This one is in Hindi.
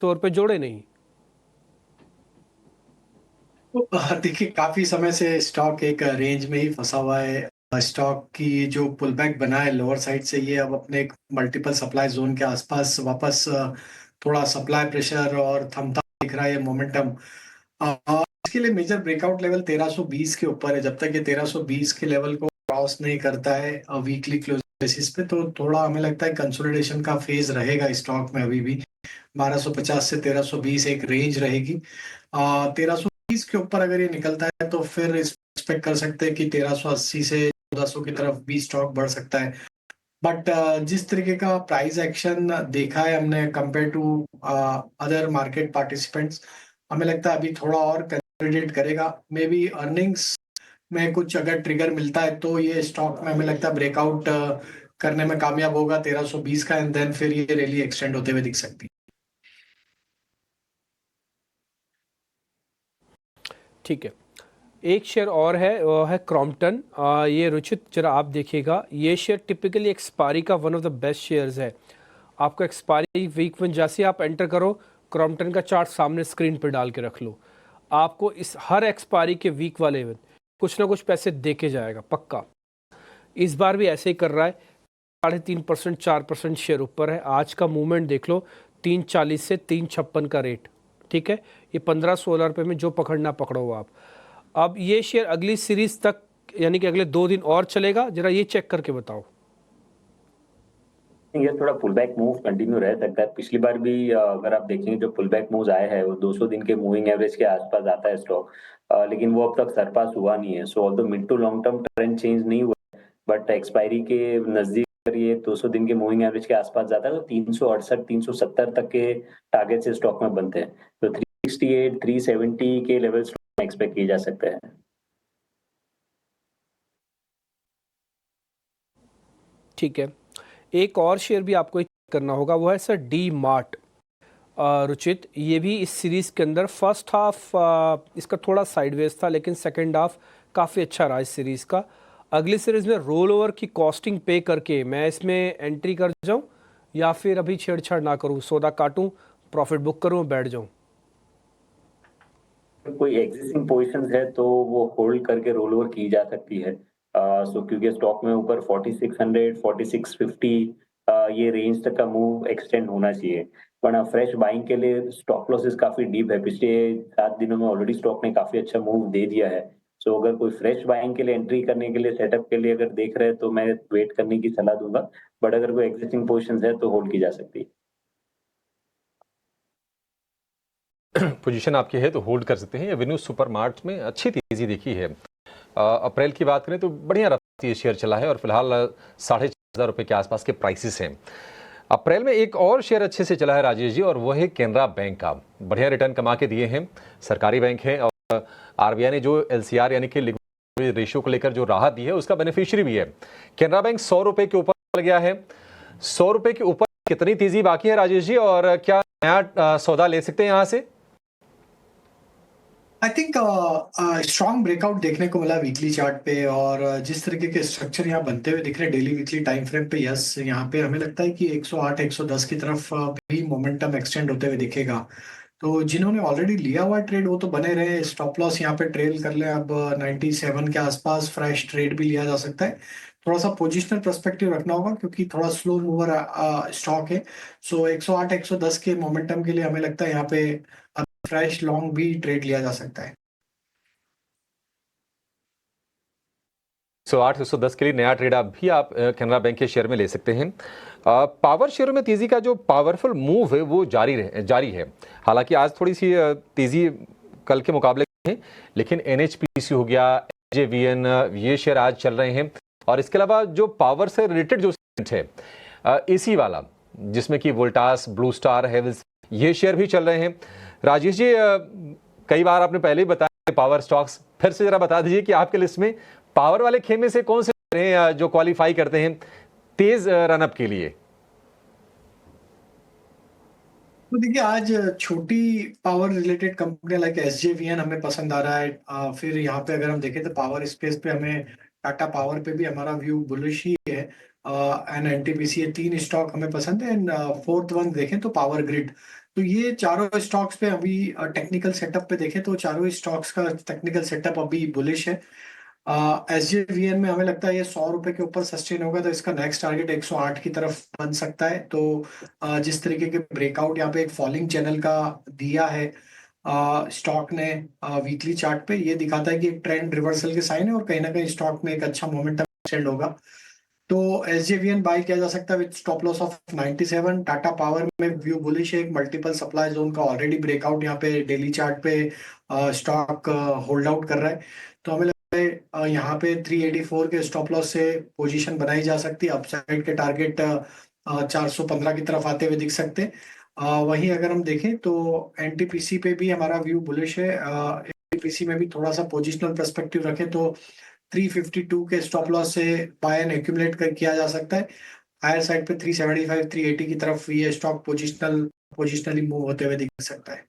तौर पे जोड़े नहीं? तो देखिए, काफी समय से स्टॉक एक रेंज में ही फंसा हुआ है। स्टॉक की जो पुल बैक बना है लोअर साइड से, ये अब अपने मल्टीपल सप्लाई जोन के आसपास वापस थोड़ा सप्लाई प्रेशर और थमता दिख रहा है ये मोमेंटम। इसके लिए मेजर ब्रेकआउट लेवल 1320 के ऊपर है। जब तक ये 1320 के लेवल को क्रॉस नहीं करता है वीकली क्लोज बेसिस पे, तो थोड़ा हमें लगता है कंसोलिडेशन का फेज रहेगा स्टॉक में अभी भी। 1250 से 1320 एक रेंज रहेगी। 1320 के ऊपर अगर ये निकलता है तो फिर एक्सपेक्ट कर सकते हैं कि 1380 से 1400 की तरफ भी स्टॉक बढ़ सकता है। बट जिस तरीके का प्राइस एक्शन देखा है हमने compare to other market participants, हमें लगता है अभी थोड़ा और कंसोलिडेट करेगा। मे बी अर्निंग्स में कुछ अगर ट्रिगर मिलता है तो ये स्टॉक में हमें लगता है ब्रेकआउट करने में कामयाब होगा 1320 का, एंड देन फिर ये रैली एक्सटेंड होते हुए दिख सकती है। ठीक है। एक शेयर और है, वो है क्रॉम्पटन। ये रुचित जरा आप देखिएगा, ये शेयर टिपिकली एक्सपायरी का one of the best shares है। आपका एक्सपायरी वीक में जैसे आप एंटर करो, क्रॉम्पटन का चार्ट सामने स्क्रीन पर डाल के रख लो। आपको इस हर एक्सपायरी के वीक वाले में कुछ ना कुछ पैसे दे के जाएगा पक्का। इस बार भी ऐसे ही कर रहा है। 3.5%, 4% शेयर ऊपर है। आज का मूवमेंट देख लो, 3.40 से 3.56 का रेट। ठीक है, ये 15-16 रुपये में जो पकड़ना पकड़ो आप। अब ये शेयर अगली सीरीज तक, यानी कि अगले 2 दिन और चलेगा, जरा ये चेक करके बताओ। ये थोड़ा पुल बैक मूव कंटिन्यू रह सकता है। पिछली बार भी अगर आप देखेंगे जो पुल बैक मूव्स आए हैं वो 200 दिन के मूविंग एवरेज के आसपास आता है स्टॉक। लेकिन वो अब तक सरपास हुआ नहीं है। So although mid to long term trend change नहीं हुआ, बट एक्सपायरी के नजदीक अगर ये 200 दिन के मूविंग एवरेज के आसपास जाता है तो 368 370 तक के टारगेट से स्टॉक में बनते हैं। तो 368 370 के लेवल्स एक्सपेक्ट किए जा सकते हैं। ठीक है, एक और शेयर भी आपको करना होगा, वो है सर डी मार्ट। रुचित, ये भी इस सीरीज़ के अंदर फर्स्ट हाफ इसका थोड़ा साइडवेज था, लेकिन सेकंड हाफ काफ़ी अच्छा रहा इस सीरीज़ का। अगली सीरीज़ में रोल ओवर की कॉस्टिंग पे करके मैं इसमें एंट्री कर जाऊं, या फिर अभी छेड़छाड़ ना करूं, सौदा काटूं, प्रॉफिट बुक करूं, बैठ जाऊं? कोई एग्जिस्टिंग पोजीशंस है तो वो होल्ड करके रोल ओवर की जा सकती है। सो क्योंकि स्टॉक में ऊपर 4600 4650 ये रेंज तक का मूव एक्सटेंड होना चाहिए। वरना फ्रेश बाइंग के लिए स्टॉप लॉसेस काफी डीप है। पिछले 7 दिनों में ऑलरेडी स्टॉक ने काफी अच्छा मूव दे दिया है। सो अगर कोई फ्रेश बाइंग के लिए एंट्री करने के लिए सेटअप के लिए अगर देख रहे हैं तो मैं वेट करने की सलाह दूंगा। बट अगर कोई एग्जिस्टिंग पोजीशंस है तो होल्ड की जा सकती है। पोजीशन आपकी है तो होल्ड कर सकते हैं। एवेन्यू सुपरमार्ट में अच्छी तेजी देखी है। अप्रैल की बात करें तो बढ़िया रफ्तार ये शेयर चला है और फिलहाल 4,500 के आसपास के प्राइसेस हैं। अप्रैल में एक और शेयर अच्छे से चला है राजेश जी, और वो है केनरा बैंक का। बढ़िया रिटर्न कमा के दिए हैं। सरकारी बैंक है और आरबीआई ने जो एलसीआर यानी कि लिक्विडिटी रेशियो को लेकर जो राहत दी है उसका बेनिफिशियरी भी है। केनरा बैंक 100 रुपए के ऊपर चल गया है। 100 रुपए के ऊपर कितनी तेजी बाकी है राजेश जी, और क्या नया सौदा ले सकते हैं यहाँ से? आई थिंक स्ट्रॉन्ग ब्रेकआउट देखने को मिला वीकली चार्ट पे, और जिस तरीके के स्ट्रक्चर यहाँ बनते हुए दिख रहे हैं डेली वीकली टाइम फ्रेम पे, यस यहाँ पे हमें लगता है कि 108 110 की तरफ भी मोमेंटम एक्सटेंड होते हुए दिखेगा। तो जिन्होंने ऑलरेडी लिया हुआ ट्रेड वो तो बने रहे, स्टॉप लॉस यहाँ पे ट्रेल कर ले। अब 97 के आसपास फ्रेश ट्रेड भी लिया जा सकता है। थोड़ा सा पोजिशनल पर्सपेक्टिव रखना होगा क्योंकि थोड़ा स्लो मूवर स्टॉक है। सो 108 110 के मोमेंटम के लिए हमें लगता है यहाँ पे फ्रेश लॉन्ग भी ट्रेड लिया जा सकता है। 108 110 के लिए नया ट्रेड आप भी कैनरा बैंक के शेयर में ले सकते हैं। पावर शेयरों में तेजी का जो पावरफुल मूव है वो जारी है। हालांकि आज थोड़ी सी तेजी कल के मुकाबले है, लेकिन एनएचपीसी हो गया, एजेवीएन, ये शेयर आज चल रहे हैं। और इसके अलावा जो पावर से रिलेटेड जो सेगमेंट है एसी वाला, जिसमें कि वोल्टास, ब्लू स्टार, हेवल्स, ये शेयर भी चल रहे हैं। राजेश जी, कई बार आपने पहले ही बताया पावर स्टॉक्स, फिर से जरा बता दीजिए कि आपके लिस्ट में पावर वाले खेमे से कौन से हैं जो क्वालिफाई करते हैं तेज रनअप के लिए? तो देखिए, आज छोटी power related company like SJVN हमें पसंद आ रहा है। फिर यहाँ पे अगर हम देखें तो पावर स्पेस पे हमें टाटा पावर पे भी हमारा व्यू बुलिश ही है। एंड एनटीपीसी, ये तीन स्टॉक हमें पसंद है। एंड फोर्थ वन देखें तो पावर ग्रिड, तो ये चारों स्टॉक्स पे अभी टेक्निकल सेटअप पे देखें तो चारों स्टॉक्स का टेक्निकल सेटअप अभी बुलिश है। SJVN में हमें लगता है ये 100 रुपए के ऊपर सस्टेन होगा, तो इसका नेक्स्ट टारगेट 108 की तरफ बन सकता है। तो जिस तरीके के ब्रेकआउट यहाँ पे एक फॉलिंग चैनल का दिया है स्टॉक ने वीकली चार्ट पे, ये दिखाता है कि एक ट्रेंड रिवर्सल के साइन है और कहीं ना कहीं स्टॉक में एक अच्छा मोमेंटम एक्सटेंड होगा। तो SJVN बाय किया जा सकता है with stop loss of 97। Tata power में व्यू बुलिश है, एक मल्टीपल सप्लाई जोन का ऑलरेडी ब्रेकआउट यहाँ पे डेली चार्ट पे स्टॉक होल्ड आउट कर रहा है। तो हमें लगता है यहाँ पे 384 के स्टॉप लॉस से पोजीशन बनाई जा सकती है। अपसाइड के टारगेट 415 की तरफ आते हुए दिख सकते हैं। वहीं अगर हम देखें तो NTPC पे भी हमारा व्यू बुलिश है। NTPC में भी थोड़ा सा पोजिशनल पर्सपेक्टिव रखें तो 352 के स्टॉप लॉस से बाय एंड एक्यूमुलेट कर किया जा सकता है। हायर साइड पे 375 380 की तरफ ये स्टॉक पोजिशनली मूव होते हुए दिख सकता है।